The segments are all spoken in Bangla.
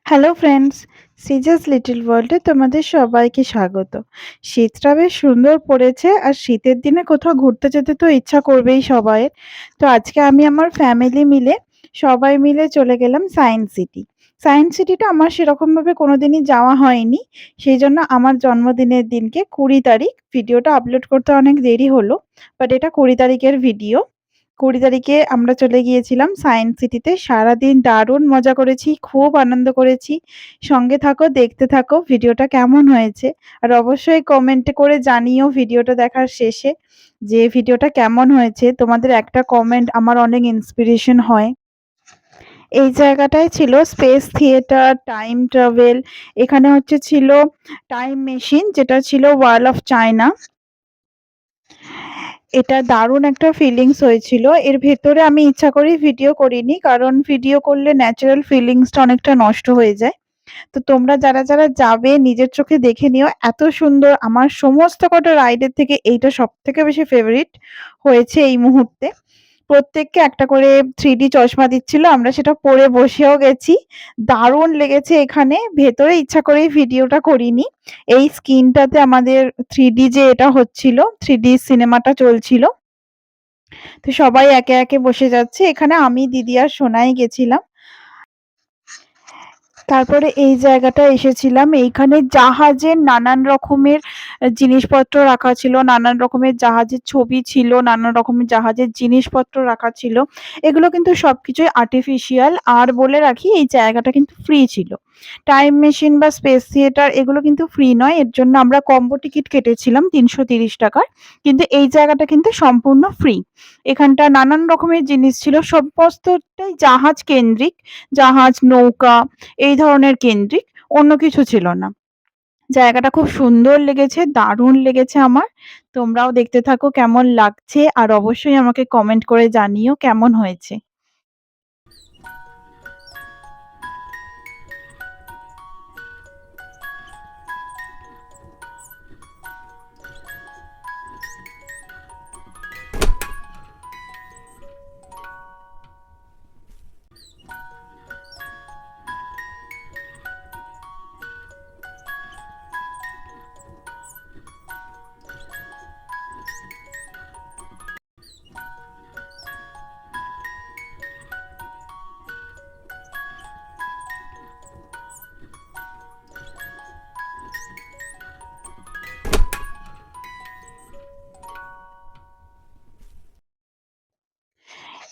হ্যালো ফ্রেন্ডস, সিজাস লিটল ওয়ার্ল্ডে তোমাদের সবাইকে স্বাগত। শীতটা বেশ সুন্দর পড়েছে আর শীতের দিনে কোথাও ঘুরতে যেতে তো ইচ্ছা করবেই সবাইয়ের। তো আজকে আমি আমার ফ্যামিলি মিলে সবাই মিলে চলে গেলাম সায়েন্স সিটি। সায়েন্স সিটিটা আমার সেরকমভাবে কোনোদিনই যাওয়া হয়নি। সেই জন্য আমার জন্মদিনের দিনকে ২০ তারিখ ভিডিওটা আপলোড করতে অনেক দেরি হলো। বাট এটা ২০ তারিখের ভিডিও। ২০ তারিখে আমরা চলে গিয়েছিলাম সায়েন্স সিটিতে। সারাদিন দারুণ মজা করেছি, খুব আনন্দ করেছি। সঙ্গে থাকো, দেখতে থাকো ভিডিওটা কেমন হয়েছে। আর অবশ্যই কমেন্টে করে জানিও ভিডিওটা দেখার শেষে যে ভিডিওটা কেমন হয়েছে। তোমাদের একটা কমেন্ট আমার অনেক ইন্সপিরেশন হয়। এই জায়গাটায় ছিল স্পেস থিয়েটার, টাইম ট্রাভেল, এখানে হচ্ছে ছিল টাইম মেশিন যেটা ছিল ওয়াল অফ চায়না। এটা দারুণ একটা ফিলিংস হয়েছিল। এর ভেতরে আমি ইচ্ছা করেই ভিডিও করিনি। কারণ ভিডিও করলে ন্যাচারাল ফিলিংসটা অনেকটা নষ্ট হয়ে যায়। তো তোমরা যারা যাবে নিজের চোখে দেখে নিও। এত সুন্দর, আমার সমস্ত কটা রাইডের থেকে এইটা সবথেকে বেশি ফেভারিট হয়েছে এই মুহূর্তে। প্রত্যেককে একটা করে 3D চশমা দিচ্ছিল। আমরা সেটা পরে বসেও গেছি। দারুণ লেগেছে এখানে। ভেতরে ইচ্ছা করেই ভিডিওটা করিনি। এই স্ক্রিনটাতে আমাদের 3D যে এটা হচ্ছিল, 3D সিনেমাটা চলছিল। তো সবাই একে বসে যাচ্ছে। এখানে আমি, দিদি আর সোনাই গেছিলাম। তারপরে এই জায়গাটায় এসেছিলাম। এইখানে জাহাজের নানান রকমের জিনিসপত্র রাখা ছিল, নানান রকমের জাহাজের ছবি ছিল, নানান রকমের জাহাজের জিনিসপত্র রাখা ছিল। এগুলো কিন্তু সবকিছুই আর্টিফিশিয়াল। আর বলে রাখি এই জায়গাটা কিন্তু ফ্রি ছিল। টাইম মেশিন বা স্পেস থিয়েটার এগুলো কিন্তু ফ্রি নয়। এর জন্য আমরা কম্বো টিকিট কেটেছিলাম ৳৩৩০ র। কিন্তু এই জায়গাটা কিন্তু সম্পূর্ণ ফ্রি। এখানটা নানান রকমের জিনিস ছিল, সমস্তটাই জাহাজ কেন্দ্রিক। জাহাজ, নৌকা এই ধরনের কেন্দ্রিক, অন্য কিছু ছিল না। জায়গাটা খুব সুন্দর লেগেছে, দারুণ লেগেছে আমার। তোমরাও দেখতে থাকো কেমন লাগছে আর অবশ্যই আমাকে কমেন্ট করে জানিও কেমন হয়েছে।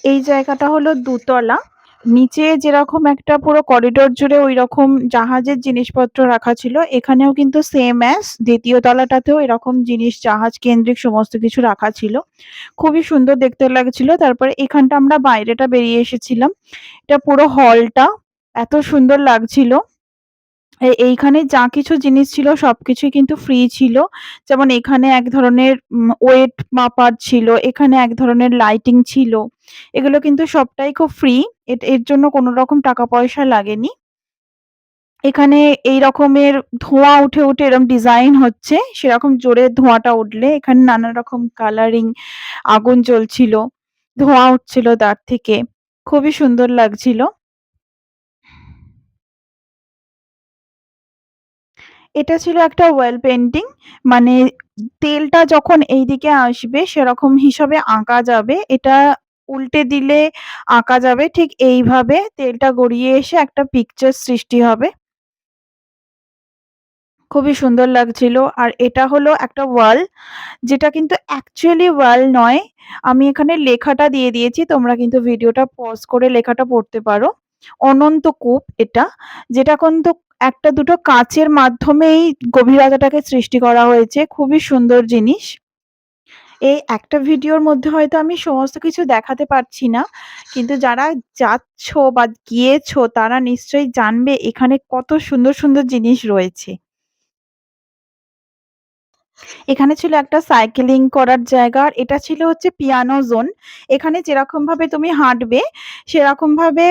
এই জায়গাটা হলো ২ তলা। নিচে যেরকম একটা পুরো করিডোর জুড়ে ঐরকম জাহাজের জিনিসপত্র রাখা ছিল, এখানেও কিন্তু সেম অ্যাজ ২য় তলাটাতেও এরকম জিনিস জাহাজ কেন্দ্রিক সমস্ত কিছু রাখা ছিল। খুবই সুন্দর দেখতে লাগছিল। তারপরে এখানটা আমরা বাইরেটা বেরিয়ে এসেছিলাম। এটা পুরো হলটা এত সুন্দর লাগছিল। এইখানে যা কিছু জিনিস ছিল সবকিছুই কিন্তু ফ্রি ছিল। যেমন এখানে এক ধরনের ওয়েট মাপার ছিল, এখানে এক ধরনের লাইটিং ছিল। এগুলো কিন্তু সবটাই খুব ফ্রি। এর জন্য কোনো রকম টাকা পয়সা লাগেনি। এখানে এই রকমের ধোঁয়া উঠে এরকম ডিজাইন হচ্ছে। সেরকম জোরে ধোঁয়াটা উঠলে এখানে নানা রকম কালারিং আগুন জ্বলছিল। ধোঁয়া উঠছিল তার থেকে। খুবই সুন্দর লাগছিল। এটা ছিল একটা ওয়েল পেইন্টিং। মানে তেলটা যখন এইদিকে আসবে সেরকম হিসাবে আঁকা যাবে। এটা উল্টে দিলে আঁকা যাবে। ঠিক এইভাবে তেলটা গড়িয়ে এসে একটা পিকচার সৃষ্টি হবে। খুবই সুন্দর লাগছিল। আর এটা হলো একটা ওয়াল, যেটা কিন্তু অ্যাকচুয়ালি ওয়াল নয়। আমি এখানে লেখাটা দিয়ে দিয়েছি। তোমরা কিন্তু ভিডিওটা পজ করে লেখাটা পড়তে পারো। অনন্ত কূপ এটা, যেটা কিন্তু ১টা ২টো কাঁচের মাধ্যমেই গভীরতাটাকে সৃষ্টি করা হয়েছে। খুবই সুন্দর জিনিস। এই একটা ভিডিওর মধ্যে হয়তো আমি সমস্ত কিছু দেখাতে পারছি না। কিন্তু যারা যাচ্ছ বা গিয়েছো তারা নিশ্চয়ই জানবে এখানে কত সুন্দর জিনিস রয়েছে। এখানে ছিল একটা সাইকেলিং করার জায়গা। আর এটা ছিল হচ্ছে পিয়ানো জোন। এখানে যেরকমভাবে তুমি হাঁটবে সেরকমভাবে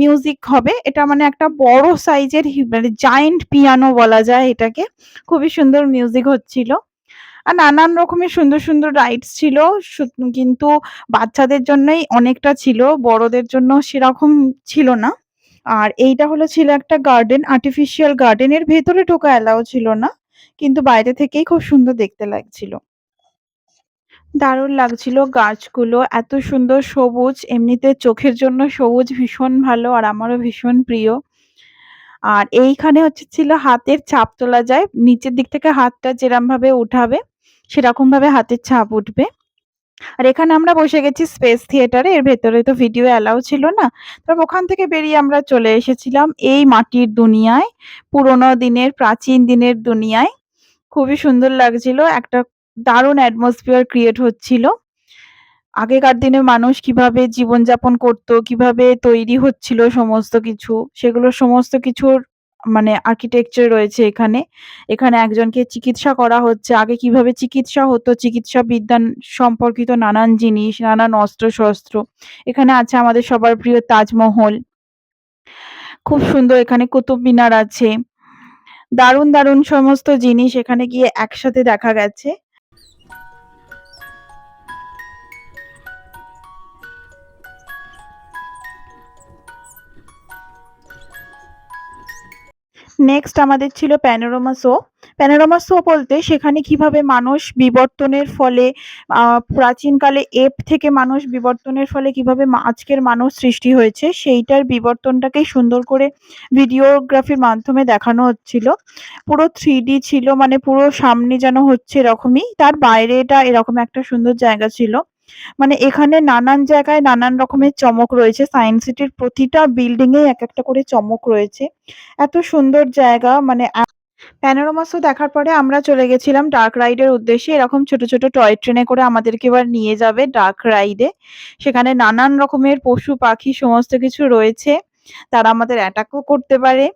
মিউজিক হবে। এটা মানে একটা বড় সাইজের মানে জায়ান্ট পিয়ানো বলা যায় এটাকে। খুবই সুন্দর মিউজিক হচ্ছিল। আর নানান রকমের সুন্দর রাইডস ছিল। কিন্তু বাচ্চাদের জন্যই অনেকটা ছিল। বড়দের জন্য সেরকম ছিল না। আর এইটা ছিল একটা গার্ডেন, আর্টিফিশিয়াল গার্ডেন। এর ভেতরে ঢোকা অ্যালাও ছিল না। কিন্তু বাইরে থেকেই খুব সুন্দর দেখতে লাগছিল। দারুণ লাগছিল গাছগুলো, এত সুন্দর সবুজ। এমনিতে চোখের জন্য সবুজ ভীষণ ভালো আর আমারও ভীষণ প্রিয়। আর এইখানে ছিল হাতের ছাপ তোলা যায়। নিচের দিক থেকে হাতটা যেরমভাবে উঠাবে, সেরকমভাবে হাতের ছাপ উঠবে। আর এখানে আমরা বসে গেছি স্পেস থিয়েটারে। এর ভেতরে তো ভিডিও অ্যালাউ ছিল না। তারপর ওখান থেকে বেরিয়ে আমরা চলে এসেছিলাম এই মাটির দুনিয়ায়, পুরোনো দিনের, প্রাচীন দিনের দুনিয়ায়। খুবই সুন্দর লাগছিল। একটা দারুণ অ্যাটমসফিয়ার ক্রিয়েট হচ্ছিল। আগেকার দিনে মানুষ কিভাবে জীবনযাপন করতো, কিভাবে তৈরি হচ্ছিল সমস্ত কিছু, সেগুলো সমস্ত কিছুর মানে আর্কিটেকচার রয়েছে এখানে। এখানে একজনকে চিকিৎসা করা হচ্ছে। আগে কিভাবে চিকিৎসা হতো, চিকিৎসা বিজ্ঞান সম্পর্কিত নানান জিনিস, নানান অস্ত্র-শস্ত্র। এখানে আছে আমাদের সবার প্রিয় তাজমহল। খুব সুন্দর এখানে কুতুব মিনার আছে। দারুণ, দারুণ সমস্ত জিনিস এখানে গিয়ে একসাথে দেখা গেছে। নেক্সট আমাদের ছিল প্যানোরামা শো। প্যানোরামা শো বলতে সেখানে কিভাবে মানুষ বিবর্তনের ফলে প্রাচীনকালে এপ থেকে মানুষ বিবর্তনের ফলে কিভাবে আজকের মানুষ সৃষ্টি হয়েছে, সেইটার বিবর্তনটাকেই সুন্দর করে ভিডিওগ্রাফির মাধ্যমে দেখানো হচ্ছিল। পুরো 3D ছিল, মানে পুরো সামনে যেন হচ্ছে এরকমই। তার বাইরেটা এরকম একটা সুন্দর জায়গা ছিল। মানে এখানে নানান জায়গায় নানান রকমের চমক রয়েছে। সায়েন্স সিটির প্রতিটা বিল্ডিং এ এক একটা করে চমক রয়েছে। এত সুন্দর জায়গা মানে প্যানোরামা শো দেখার পরে আমরা চলে গেছিলাম ডার্ক রাইড এর উদ্দেশ্যে। এরকম ছোট, ছোট টয় ট্রেনে করে আমাদেরকে এবার নিয়ে যাবে ডার্ক রাইড এ। সেখানে নানান রকমের পশু-পাখি সমস্ত কিছু রয়েছে। তারা আমাদের অ্যাটাক ও করতে পারে।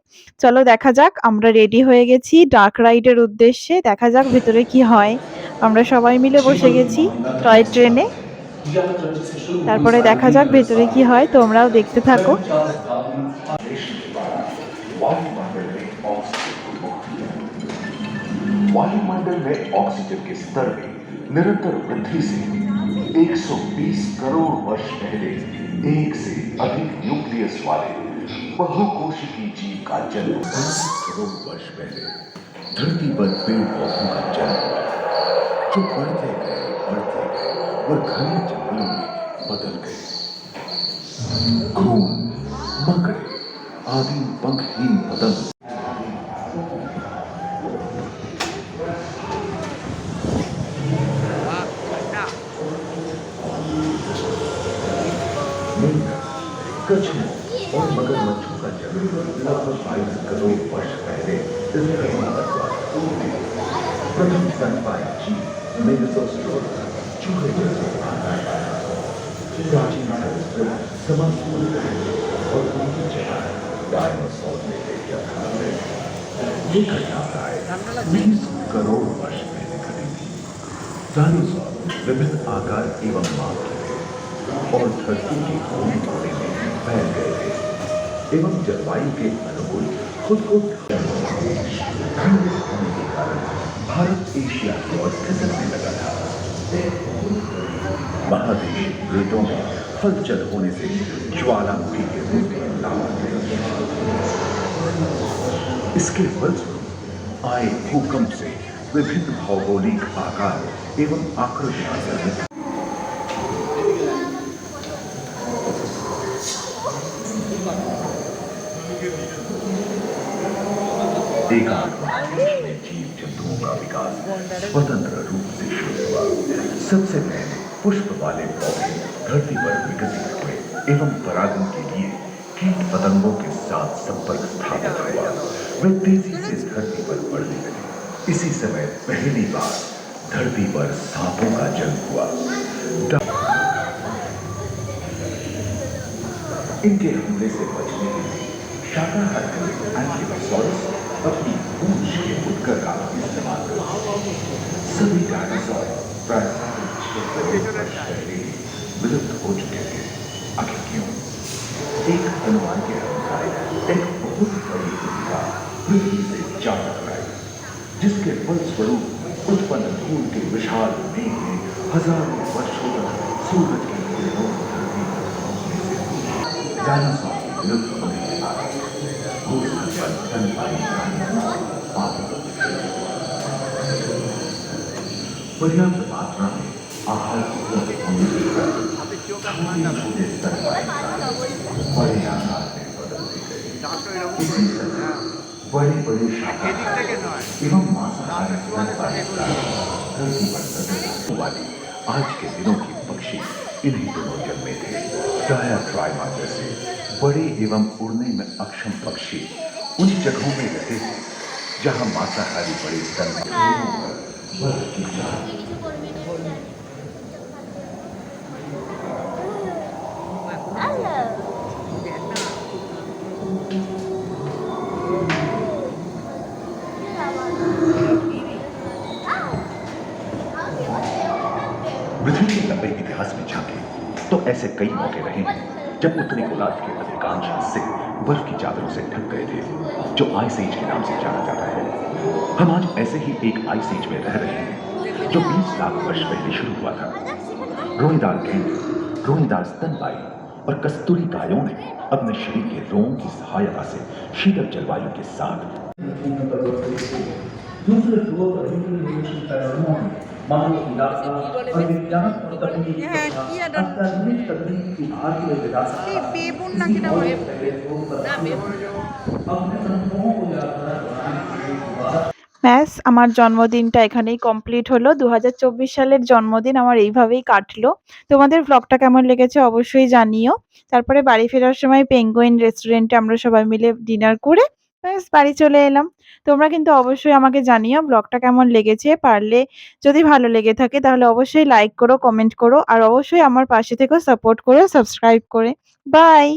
চলো দেখা যাক। আমরা রেডি হয়ে গেছি ডার্ক রাইড এর উদ্দেশ্যে। দেখা যাক ভেতরে কি হয়। আমরা সবাই মিলে বসে जीवन গেছি मान्यता টয় की ট্রেনে। बात है। यात्रा जिसे शुरू हुई তারপরে साढ़े দেখা तीन যাক ভেতরে साल কি হয়। पहले তোমরাও देखते থাকো। धरती का स्थापना ऑपरेशन के बाद वायुमंडल में ऑक्सीजन की मुक्ति है। वायुमंडल में ऑक्सीजन के स्तर में निरंतर वृद्धि से 120 करोड़ वर्ष पहले एक से अधिक न्यूक्लियस वाले बहुकोशिकीय जीव का जन्म 10 करोड़ वर्ष पहले धरती पर पेड़ पौधों का जन्म हुआ, जो बढ़ते गए और घने जंगलों में बदल गए। खून, मकड़े आदि पंखहीन पतंग मेंढक, कछुओं और मगरमच्छों का जन्म लगभग 22 करोड़ वर्ष पहले इस धरती पर हुआ। प्रथम स्तनपायी जीव मेगासोस्ट्रोस चूहे जैसे आकार पाया। प्राचीन संस्कृत समाज और उनकी जगह डायनासोर ने ले लिया था। ये घटना प्राय 20 करोड़ वर्ष पहले घटी थी। डायनासोर विभिन्न आकार एवं माप के थे और धरती के कोने कोने में फैल गए थे एवं जलवायु के अनुकूल खुद को ठंडे होने के कारण भारत एशिया की ओर खिसकने लगा था। महादेशीय प्लेटों में हलचल होने से ज्वालामुखी के रूप में लावा इसके फलस्वरूप आए भूकंप से विभिन्न भौगोलिक आकार एवं आकृतियां निर्मित में जीव जंतुओं का विकास स्वतंत्र रूप से शुरू हुआ। सबसे पहले पुष्प वाले पौधे धरती पर विकसित हुए एवं परागण के लिए कीट पतंगों के साथ संपर्क स्थापित हुआ। वे तेजी से धरती पर बढ़ने लगे। इसी समय पहली बार धरती पर सांपों का जन्म हुआ। इनके हमले से बचने के लिए शाकाहारी एंटीलोसॉरस अपनी पूंछ के उत्कर का इस्तेमाल करते। सभी डायनासोर प्राय 6 करोड़ वर्ष पहले विलुप्त हो चुके थे। आखिर क्यों? एक अनुमान के अनुसार एक बहुत बड़ी भूमिका पृथ्वी से जा टकराई, जिसके फलस्वरूप उत्पन्न धूल के विशाल मेघ ने हजारों वर्षों तक सूरज की किरणों को धरती पर पहुंचने से डायनासोर विलुप्त होने के बाद उस घर पर स्तनपायी प्राणियों का पर्याप्त मात्रा में आहार उपलब्ध होने के कारण छोटे स्तनपायी प्राणी बड़े आकार में बदलते गए। इसी तरह बड़े बड़े शाकाहारी एवं मांसाहारी स्तनपायी प्राणी धरती पर नजर वाली आज के दिनों की पक्षी इन्हीं दिनों जन्मे थे। गाया ट्राइमा जैसे बड़े एवं उड़ने में अक्षम पक्षी उन जगहों में रहते थे जहां मांसाहारी बड़े स्तनपायी बर्फ की चादर पृथ्वी के लंबे इतिहास में झांके तो ऐसे कई मौके रहे हैं जब उत्तरी गोलार्ध के अधिकांश हिस्से बर्फ की चादरों से ढक गए थे, जो आइस एज के नाम से जाना जाता है। हम आज ऐसे ही एक आइस एज में रह रहे हैं जो 20 लाख वर्ष पहले शुरू हुआ था। रोएदार गेंडे, रोएदार स्तनपायी और कस्तूरी गायों ने अपने शरीर के रोमों की सहायता से शीतल जलवायु के साथ दूसरे ध्रुव पर हिंदू पैरों मानव इलाका और विज्ञान और तकनीकी अत्याधुनिक तकनीकी सुधार की विरासत अपने अनुभवों को यादगार बनाने के लिए दोबारा ব্যাস আমার জন্মদিনটা এখানেই কমপ্লিট হলো। ২০২৪ সালের জন্মদিন আমার এইভাবেই কাটলো। তোমাদের ভ্লগটা কেমন লেগেছে অবশ্যই জানিও। তারপরে বাড়ি ফেরার সময় পেঙ্গুইন রেস্টুরেন্টে আমরা সবাই মিলে ডিনার করে ব্যাস বাড়ি চলে এলাম। তোমরা কিন্তু অবশ্যই আমাকে জানিও ভ্লগটা কেমন লেগেছে। পারলে যদি ভালো লেগে থাকে তাহলে অবশ্যই লাইক করো, কমেন্ট করো আর অবশ্যই আমার পাশে থেকো সাপোর্ট করো সাবস্ক্রাইব করে। বাই।